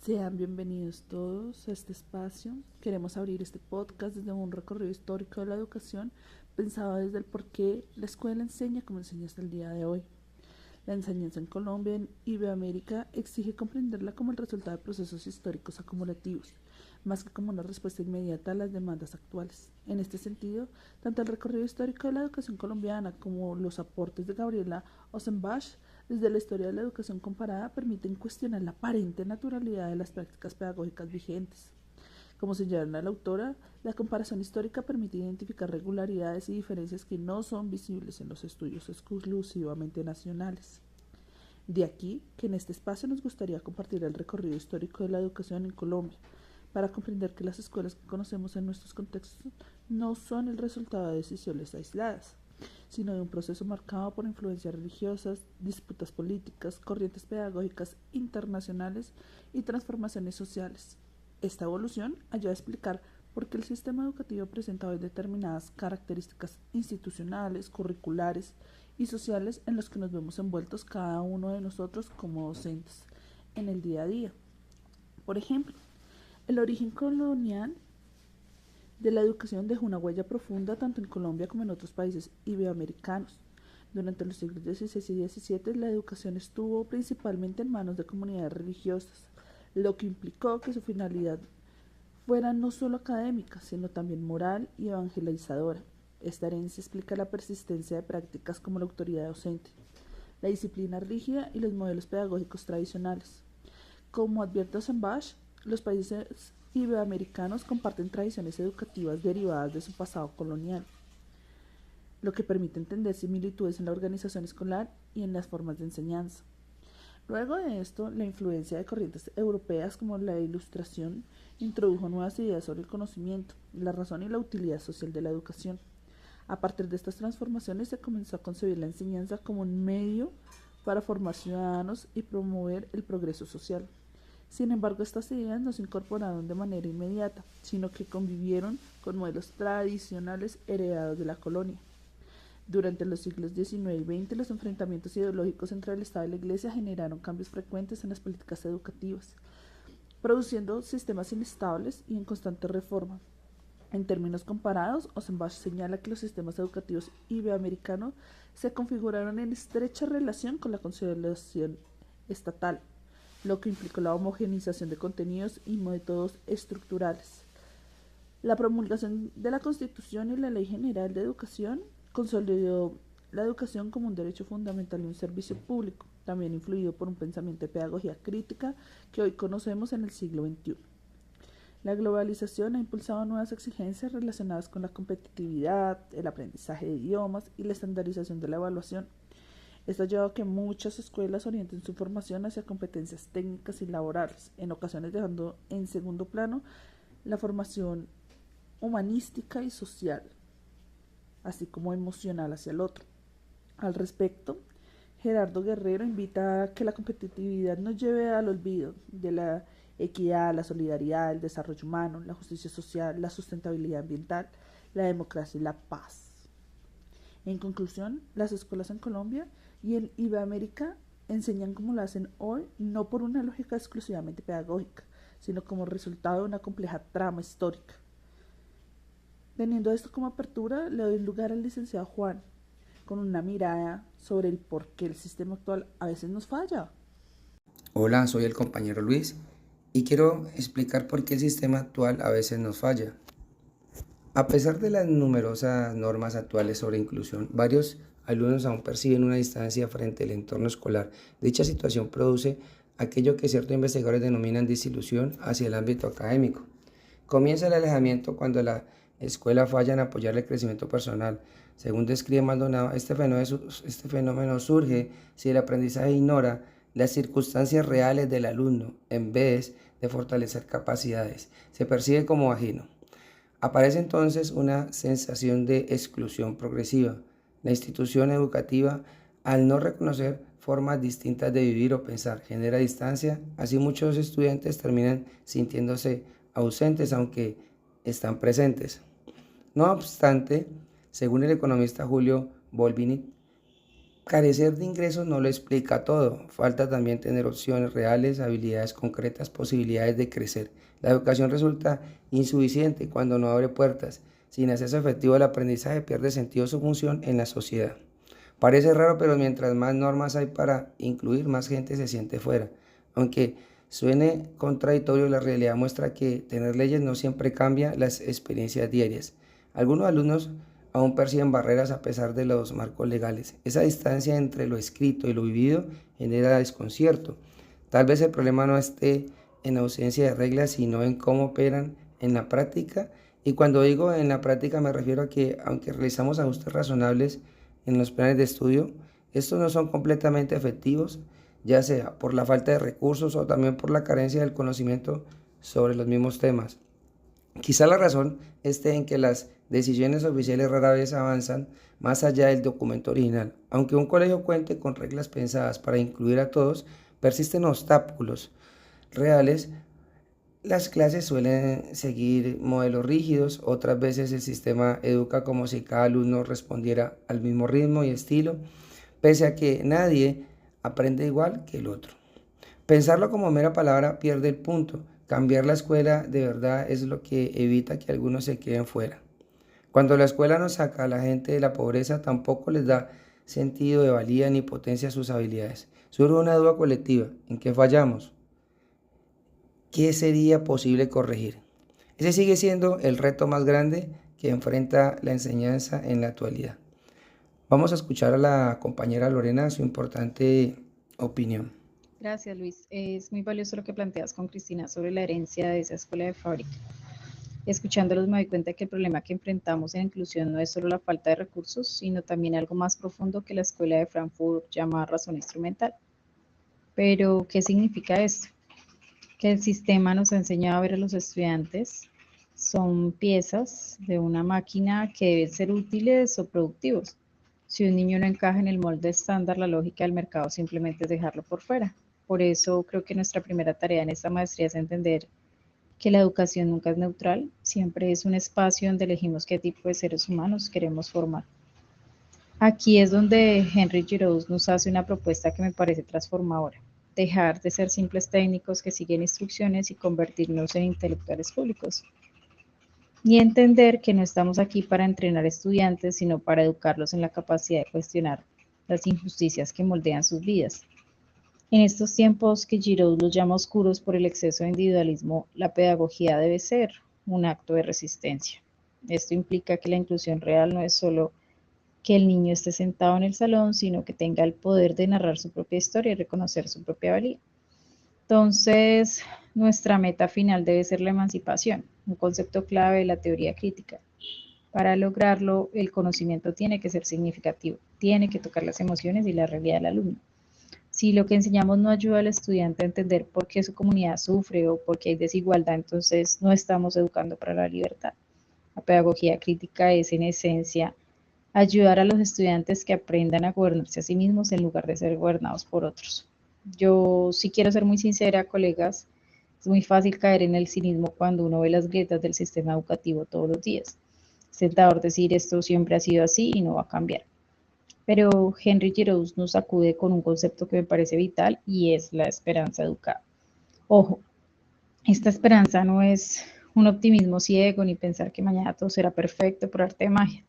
Sean bienvenidos todos a este espacio. Queremos abrir este podcast desde un recorrido histórico de la educación, pensado desde el por qué la escuela enseña como enseña hasta el día de hoy. La enseñanza en Colombia y en Iberoamérica exige comprenderla como el resultado de procesos históricos acumulativos, más que como una respuesta inmediata a las demandas actuales. En este sentido, tanto el recorrido histórico de la educación colombiana como los aportes de Gabriela Ossenbach desde la historia de la educación comparada permiten cuestionar la aparente naturalidad de las prácticas pedagógicas vigentes. Como señala la autora, la comparación histórica permite identificar regularidades y diferencias que no son visibles en los estudios exclusivamente nacionales. De aquí que en este espacio nos gustaría compartir el recorrido histórico de la educación en Colombia, para comprender que las escuelas que conocemos en nuestros contextos no son el resultado de decisiones aisladas, sino de un proceso marcado por influencias religiosas, disputas políticas, corrientes pedagógicas internacionales y transformaciones sociales. Esta evolución ayuda a explicar por qué el sistema educativo presenta hoy determinadas características institucionales, curriculares y sociales en los que nos vemos envueltos cada uno de nosotros como docentes en el día a día. Por ejemplo, el origen colonial de la educación dejó una huella profunda tanto en Colombia como en otros países iberoamericanos. Durante los siglos XVI y XVII, la educación estuvo principalmente en manos de comunidades religiosas, lo que implicó que su finalidad fuera no solo académica, sino también moral y evangelizadora. Esta herencia explica la persistencia de prácticas como la autoridad docente, la disciplina rígida y los modelos pedagógicos tradicionales. Como advierte Ossenbach, los países iberoamericanos comparten tradiciones educativas derivadas de su pasado colonial, lo que permite entender similitudes en la organización escolar y en las formas de enseñanza. Luego de esto, la influencia de corrientes europeas como la Ilustración introdujo nuevas ideas sobre el conocimiento, la razón y la utilidad social de la educación. A partir de estas transformaciones se comenzó a concebir la enseñanza como un medio para formar ciudadanos y promover el progreso social. Sin embargo, estas ideas no se incorporaron de manera inmediata, sino que convivieron con modelos tradicionales heredados de la colonia. Durante los siglos XIX y XX, los enfrentamientos ideológicos entre el Estado y la Iglesia generaron cambios frecuentes en las políticas educativas, produciendo sistemas inestables y en constante reforma. En términos comparados, Ossenbach señala que los sistemas educativos iberoamericanos se configuraron en estrecha relación con la consolidación estatal, lo que implicó la homogeneización de contenidos y métodos estructurales. La promulgación de la Constitución y la Ley General de Educación consolidó la educación como un derecho fundamental y un servicio público, también influido por un pensamiento de pedagogía crítica que hoy conocemos en el siglo XXI. La globalización ha impulsado nuevas exigencias relacionadas con la competitividad, el aprendizaje de idiomas y la estandarización de la evaluación. Esto ha llevado a que muchas escuelas orienten su formación hacia competencias técnicas y laborales, en ocasiones dejando en segundo plano la formación humanística y social, así como emocional hacia el otro. Al respecto, Gerardo Guerrero invita a que la competitividad nos lleve al olvido de la equidad, la solidaridad, el desarrollo humano, la justicia social, la sustentabilidad ambiental, la democracia y la paz. En conclusión, las escuelas en Colombia y en Iberoamérica enseñan como lo hacen hoy, no por una lógica exclusivamente pedagógica, sino como resultado de una compleja trama histórica. Teniendo esto como apertura, le doy lugar al licenciado Juan, con una mirada sobre el por qué el sistema actual a veces nos falla. Hola, soy el compañero Luis y quiero explicar por qué el sistema actual a veces nos falla. A pesar de las numerosas normas actuales sobre inclusión, varios alumnos aún perciben una distancia frente al entorno escolar. Dicha situación produce aquello que ciertos investigadores denominan desilusión hacia el ámbito académico. Comienza el alejamiento cuando la escuela falla en apoyar el crecimiento personal. Según describe Maldonado, este fenómeno surge si el aprendizaje ignora las circunstancias reales del alumno en vez de fortalecer capacidades. Se percibe como ajeno. Aparece entonces una sensación de exclusión progresiva. La institución educativa, al no reconocer formas distintas de vivir o pensar, genera distancia. Así muchos estudiantes terminan sintiéndose ausentes aunque están presentes. No obstante, según el economista Julio Volvinit, Carecer de ingresos no lo explica todo. Falta también tener opciones reales, habilidades concretas, posibilidades de crecer. La educación resulta insuficiente cuando no abre puertas. Sin acceso efectivo al aprendizaje pierde sentido su función en la sociedad. Parece raro, pero mientras más normas hay para incluir, más gente se siente fuera. Aunque suene contradictorio, la realidad muestra que tener leyes no siempre cambia las experiencias diarias. Algunos alumnos aún perciben barreras a pesar de los marcos legales. Esa distancia entre lo escrito y lo vivido genera desconcierto. Tal vez el problema no esté en ausencia de reglas, sino en cómo operan en la práctica. Y cuando digo en la práctica me refiero a que aunque realizamos ajustes razonables en los planes de estudio, estos no son completamente efectivos, ya sea por la falta de recursos o también por la carencia del conocimiento sobre los mismos temas. Quizá la razón esté en que las decisiones oficiales rara vez avanzan más allá del documento original. Aunque un colegio cuente con reglas pensadas para incluir a todos, persisten obstáculos reales. Las clases suelen seguir modelos rígidos, otras veces el sistema educa como si cada alumno respondiera al mismo ritmo y estilo, pese a que nadie aprende igual que el otro. Pensarlo como mera palabra pierde el punto. Cambiar la escuela de verdad es lo que evita que algunos se queden fuera. Cuando la escuela no saca a la gente de la pobreza, tampoco les da sentido de valía ni potencia a sus habilidades. Surge una duda colectiva. ¿En qué fallamos? ¿Qué sería posible corregir? Ese sigue siendo el reto más grande que enfrenta la enseñanza en la actualidad. Vamos a escuchar a la compañera Lorena su importante opinión. Gracias, Luis. Es muy valioso lo que planteas con Cristina sobre la herencia de esa escuela de fábrica. Escuchándolos me doy cuenta que el problema que enfrentamos en inclusión no es solo la falta de recursos, sino también algo más profundo que la escuela de Frankfurt llama razón instrumental. Pero, ¿qué significa esto? Que el sistema nos ha enseñado a ver a los estudiantes son piezas de una máquina que deben ser útiles o productivos. Si un niño no encaja en el molde estándar, la lógica del mercado simplemente es dejarlo por fuera. Por eso creo que nuestra primera tarea en esta maestría es entender que la educación nunca es neutral, siempre es un espacio donde elegimos qué tipo de seres humanos queremos formar. Aquí es donde Henry Giroux nos hace una propuesta que me parece transformadora: dejar de ser simples técnicos que siguen instrucciones y convertirnos en intelectuales públicos. Y entender que no estamos aquí para entrenar estudiantes, sino para educarlos en la capacidad de cuestionar las injusticias que moldean sus vidas. En estos tiempos que Giroux los llama oscuros por el exceso de individualismo, la pedagogía debe ser un acto de resistencia. Esto implica que la inclusión real no es solo que el niño esté sentado en el salón, sino que tenga el poder de narrar su propia historia y reconocer su propia valía. Entonces, nuestra meta final debe ser la emancipación, un concepto clave de la teoría crítica. Para lograrlo, el conocimiento tiene que ser significativo, tiene que tocar las emociones y la realidad del alumno. Si lo que enseñamos no ayuda al estudiante a entender por qué su comunidad sufre o por qué hay desigualdad, entonces no estamos educando para la libertad. La pedagogía crítica es, en esencia, ayudar a los estudiantes que aprendan a gobernarse a sí mismos en lugar de ser gobernados por otros. Yo sí quiero ser muy sincera, colegas, es muy fácil caer en el cinismo cuando uno ve las grietas del sistema educativo todos los días. Es tentador decir esto siempre ha sido así y no va a cambiar. Pero Henry Giroux nos acude con un concepto que me parece vital y es la esperanza educada. Ojo, esta esperanza no es un optimismo ciego ni pensar que mañana todo será perfecto por arte de magia.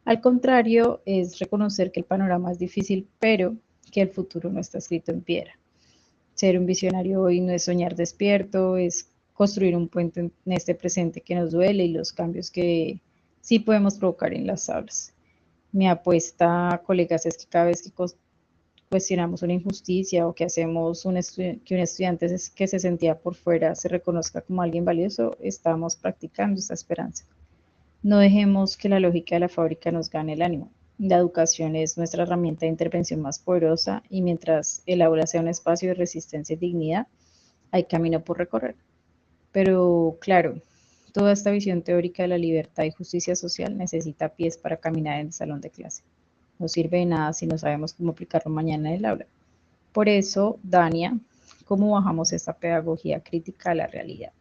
Al contrario, es reconocer que el panorama es difícil, pero que el futuro no está escrito en piedra. Ser un visionario hoy no es soñar despierto, es construir un puente en este presente que nos duele y los cambios que sí podemos provocar en las aulas. Mi apuesta, colegas, es que cada vez que cuestionamos una injusticia o que hacemos que un estudiante que se sentía por fuera se reconozca como alguien valioso, estamos practicando esta esperanza. No dejemos que la lógica de la fábrica nos gane el ánimo. La educación es nuestra herramienta de intervención más poderosa y mientras el aula sea un espacio de resistencia y dignidad, hay camino por recorrer. Pero claro, toda esta visión teórica de la libertad y justicia social necesita pies para caminar en el salón de clase. No sirve de nada si no sabemos cómo aplicarlo mañana en el aula. Por eso, Dania, ¿cómo bajamos esta pedagogía crítica a la realidad?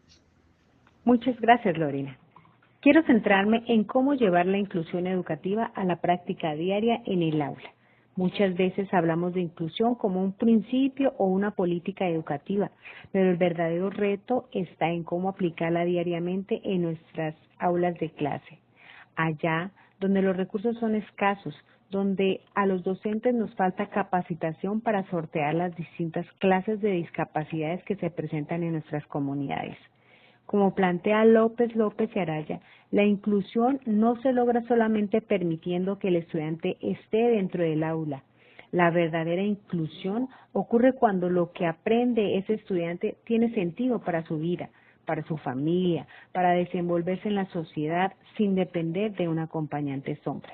Muchas gracias, Lorena. Quiero centrarme en cómo llevar la inclusión educativa a la práctica diaria en el aula, Muchas veces hablamos de inclusión como un principio o una política educativa, pero el verdadero reto está en cómo aplicarla diariamente en nuestras aulas de clase. Allá donde los recursos son escasos, donde a los docentes nos falta capacitación para sortear las distintas clases de discapacidades que se presentan en nuestras comunidades. Como plantea López y Araya, la inclusión no se logra solamente permitiendo que el estudiante esté dentro del aula. La verdadera inclusión ocurre cuando lo que aprende ese estudiante tiene sentido para su vida, para su familia, para desenvolverse en la sociedad sin depender de un acompañante sombra.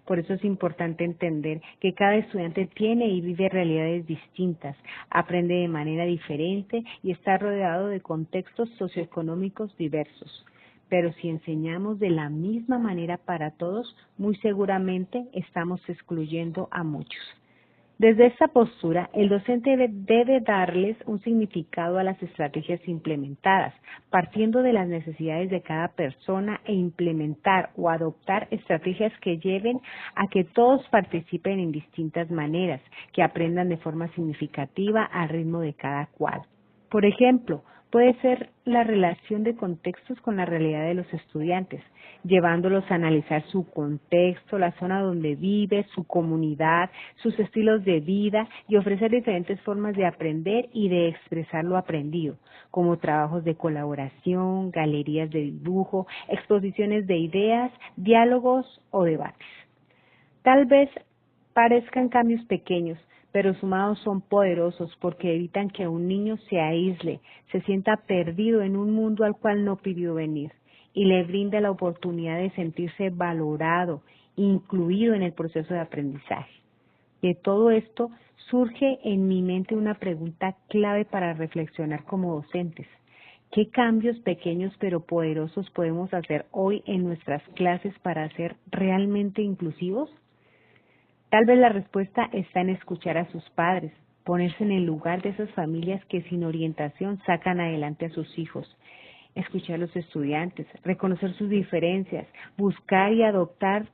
Por eso es importante entender que cada estudiante tiene y vive realidades distintas, aprende de manera diferente y está rodeado de contextos socioeconómicos diversos. Pero si enseñamos de la misma manera para todos, muy seguramente estamos excluyendo a muchos. Desde esta postura, el docente debe darles un significado a las estrategias implementadas, partiendo de las necesidades de cada persona e implementar o adoptar estrategias que lleven a que todos participen en distintas maneras, que aprendan de forma significativa al ritmo de cada cual. Por ejemplo, puede ser la relación de contextos con la realidad de los estudiantes, llevándolos a analizar su contexto, la zona donde vive, su comunidad, sus estilos de vida y ofrecer diferentes formas de aprender y de expresar lo aprendido, como trabajos de colaboración, galerías de dibujo, exposiciones de ideas, diálogos o debates. Tal vez parezcan cambios pequeños, pero sumados son poderosos porque evitan que un niño se aísle, se sienta perdido en un mundo al cual no pidió venir y le brinda la oportunidad de sentirse valorado, incluido en el proceso de aprendizaje. De todo esto surge en mi mente una pregunta clave para reflexionar como docentes. ¿Qué cambios pequeños pero poderosos podemos hacer hoy en nuestras clases para ser realmente inclusivos? Tal vez la respuesta está en escuchar a sus padres, ponerse en el lugar de esas familias que sin orientación sacan adelante a sus hijos, escuchar a los estudiantes, reconocer sus diferencias, buscar y adoptar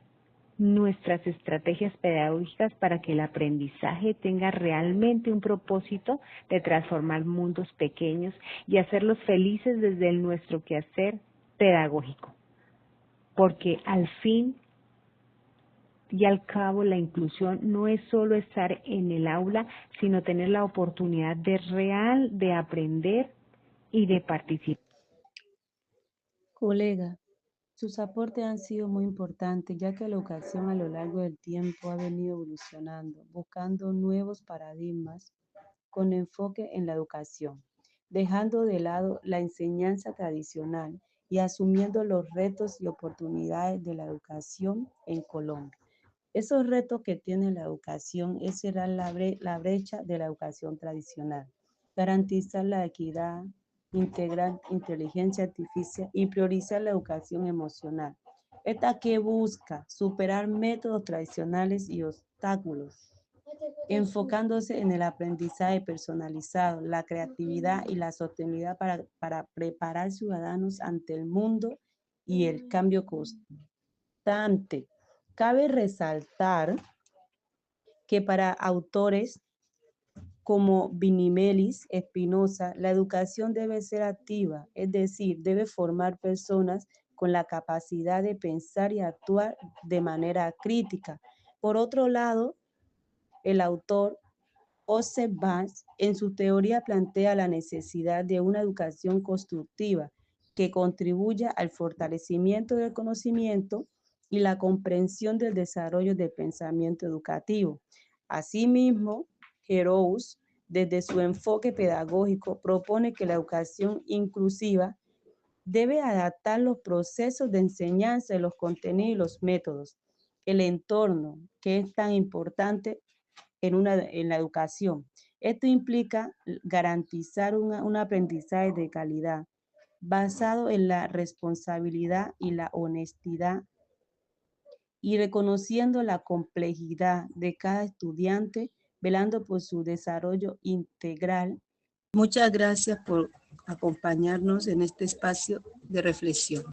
nuestras estrategias pedagógicas para que el aprendizaje tenga realmente un propósito de transformar mundos pequeños y hacerlos felices desde nuestro quehacer pedagógico. Porque al fin y al cabo, la inclusión no es solo estar en el aula, sino tener la oportunidad de aprender y de participar. Colega, sus aportes han sido muy importantes, ya que la educación a lo largo del tiempo ha venido evolucionando, buscando nuevos paradigmas con enfoque en la educación, dejando de lado la enseñanza tradicional y asumiendo los retos y oportunidades de la educación en Colombia. Esos retos que tiene la educación es cerrar la brecha de la educación tradicional, garantizar la equidad, integrar inteligencia artificial y priorizar la educación emocional. Esta que busca superar métodos tradicionales y obstáculos, enfocándose en el aprendizaje personalizado, la creatividad y la sostenibilidad para preparar ciudadanos ante el mundo y el cambio constante. Cabe resaltar que para autores como Vinimelis Espinosa, la educación debe ser activa, es decir, debe formar personas con la capacidad de pensar y actuar de manera crítica. Por otro lado, el autor Joseph Vance en su teoría plantea la necesidad de una educación constructiva que contribuya al fortalecimiento del conocimiento y la comprensión del desarrollo del pensamiento educativo. Asimismo, Heroux, desde su enfoque pedagógico, propone que la educación inclusiva debe adaptar los procesos de enseñanza, los contenidos y los métodos, el entorno, que es tan importante en la educación. Esto implica garantizar un aprendizaje de calidad basado en la responsabilidad y la honestidad y reconociendo la complejidad de cada estudiante, velando por su desarrollo integral. Muchas gracias por acompañarnos en este espacio de reflexión.